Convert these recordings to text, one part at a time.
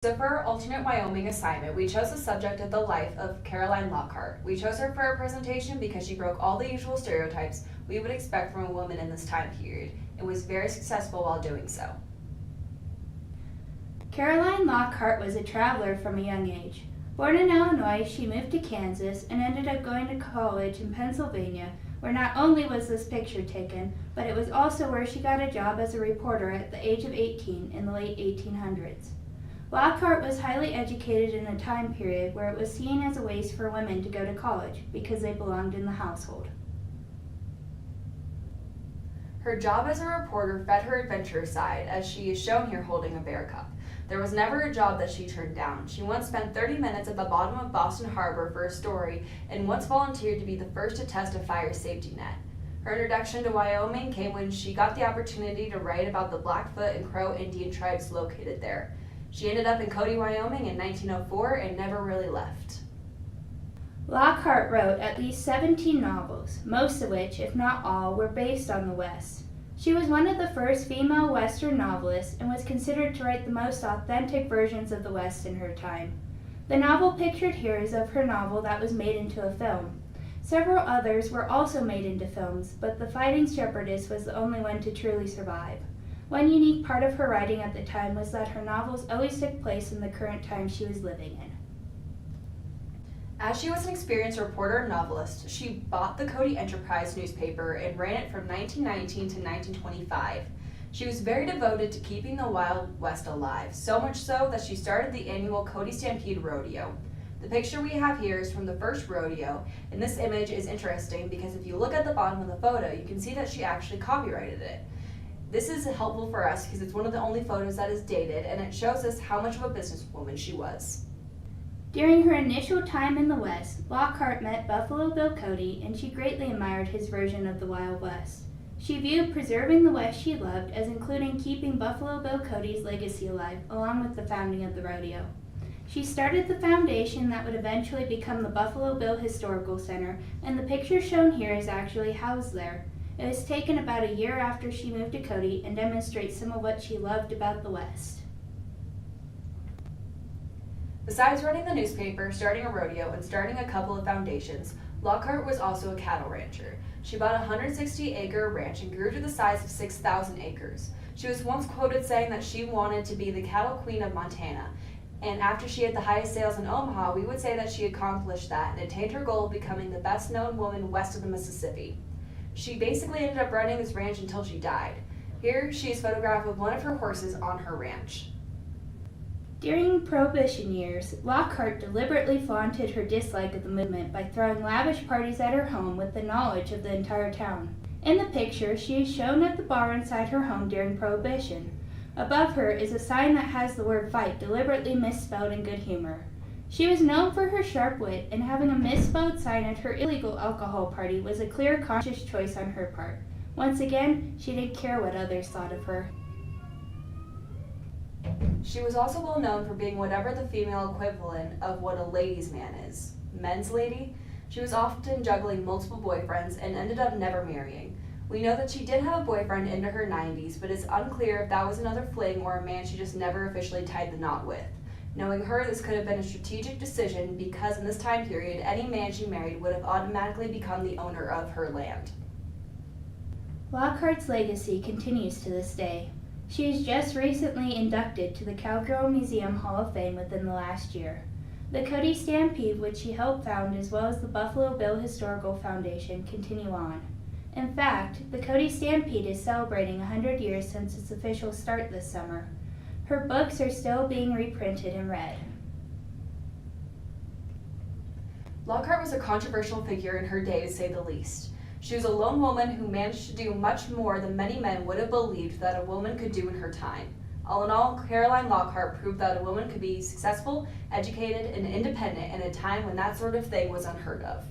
So for our alternate Wyoming assignment, we chose the subject of the life of Caroline Lockhart. We chose her for our presentation because she broke all the usual stereotypes we would expect from a woman in this time period and was very successful while doing so. Caroline Lockhart was a traveler from a young age. Born in Illinois, she moved to Kansas and ended up going to college in Pennsylvania, where not only was this picture taken, but it was also where she got a job as a reporter at the age of 18 in the late 1800s. Lockhart was highly educated in a time period where it was seen as a waste for women to go to college because they belonged in the household. Her job as a reporter fed her adventurous side, as she is shown here holding a bear cup. There was never a job that she turned down. She once spent 30 minutes at the bottom of Boston Harbor for a story and once volunteered to be the first to test a fire safety net. Her introduction to Wyoming came when she got the opportunity to write about the Blackfoot and Crow Indian tribes located there. She ended up in Cody, Wyoming in 1904 and never really left. Lockhart wrote at least 17 novels, most of which, if not all, were based on the West. She was one of the first female Western novelists and was considered to write the most authentic versions of the West in her time. The novel pictured here is of her novel that was made into a film. Several others were also made into films, but The Fighting Shepherdess was the only one to truly survive. One unique part of her writing at the time was that her novels always took place in the current time she was living in. As she was an experienced reporter and novelist, she bought the Cody Enterprise newspaper and ran it from 1919 to 1925. She was very devoted to keeping the Wild West alive, so much so that she started the annual Cody Stampede Rodeo. The picture we have here is from the first rodeo, and this image is interesting because if you look at the bottom of the photo, you can see that she actually copyrighted it. This is helpful for us because it's one of the only photos that is dated, and it shows us how much of a businesswoman she was. During her initial time in the West, Lockhart met Buffalo Bill Cody, and she greatly admired his version of the Wild West. She viewed preserving the West she loved as including keeping Buffalo Bill Cody's legacy alive, along with the founding of the rodeo. She started the foundation that would eventually become the Buffalo Bill Historical Center, and the picture shown here is actually housed there. It was taken about a year after she moved to Cody and demonstrates some of what she loved about the West. Besides running the newspaper, starting a rodeo, and starting a couple of foundations, Lockhart was also a cattle rancher. She bought a 160-acre ranch and grew to the size of 6,000 acres. She was once quoted saying that she wanted to be the cattle queen of Montana, and after she had the highest sales in Omaha, we would say that she accomplished that and attained her goal of becoming the best-known woman west of the Mississippi. She basically ended up running this ranch until she died. Here, she is photographed with one of her horses on her ranch. During Prohibition years, Lockhart deliberately flaunted her dislike of the movement by throwing lavish parties at her home with the knowledge of the entire town. In the picture, she is shown at the bar inside her home during Prohibition. Above her is a sign that has the word fight deliberately misspelled in good humor. She was known for her sharp wit, and having a misspelled sign at her illegal alcohol party was a clear, conscious choice on her part. Once again, she didn't care what others thought of her. She was also well known for being whatever the female equivalent of what a ladies' man is. Men's lady? She was often juggling multiple boyfriends and ended up never marrying. We know that she did have a boyfriend into her 90s, but it's unclear if that was another fling or a man she just never officially tied the knot with. Knowing her, this could have been a strategic decision because in this time period, any man she married would have automatically become the owner of her land. Lockhart's legacy continues to this day. She is just recently inducted to the Cowgirl Museum Hall of Fame within the last year. The Cody Stampede, which she helped found, as well as the Buffalo Bill Historical Foundation, continue on. In fact, the Cody Stampede is celebrating 100 years since its official start this summer. Her books are still being reprinted and read. Lockhart was a controversial figure in her day, to say the least. She was a lone woman who managed to do much more than many men would have believed that a woman could do in her time. All in all, Caroline Lockhart proved that a woman could be successful, educated, and independent in a time when that sort of thing was unheard of.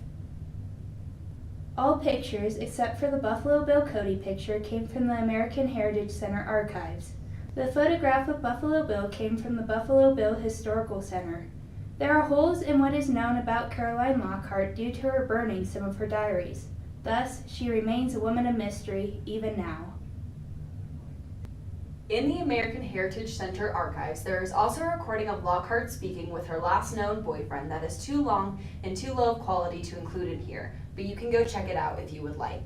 All pictures, except for the Buffalo Bill Cody picture, came from the American Heritage Center archives. The photograph of Buffalo Bill came from the Buffalo Bill Historical Center. There are holes in what is known about Caroline Lockhart due to her burning some of her diaries. Thus, she remains a woman of mystery even now. In the American Heritage Center archives, there is also a recording of Lockhart speaking with her last known boyfriend that is too long and too low of quality to include in here, but you can go check it out if you would like.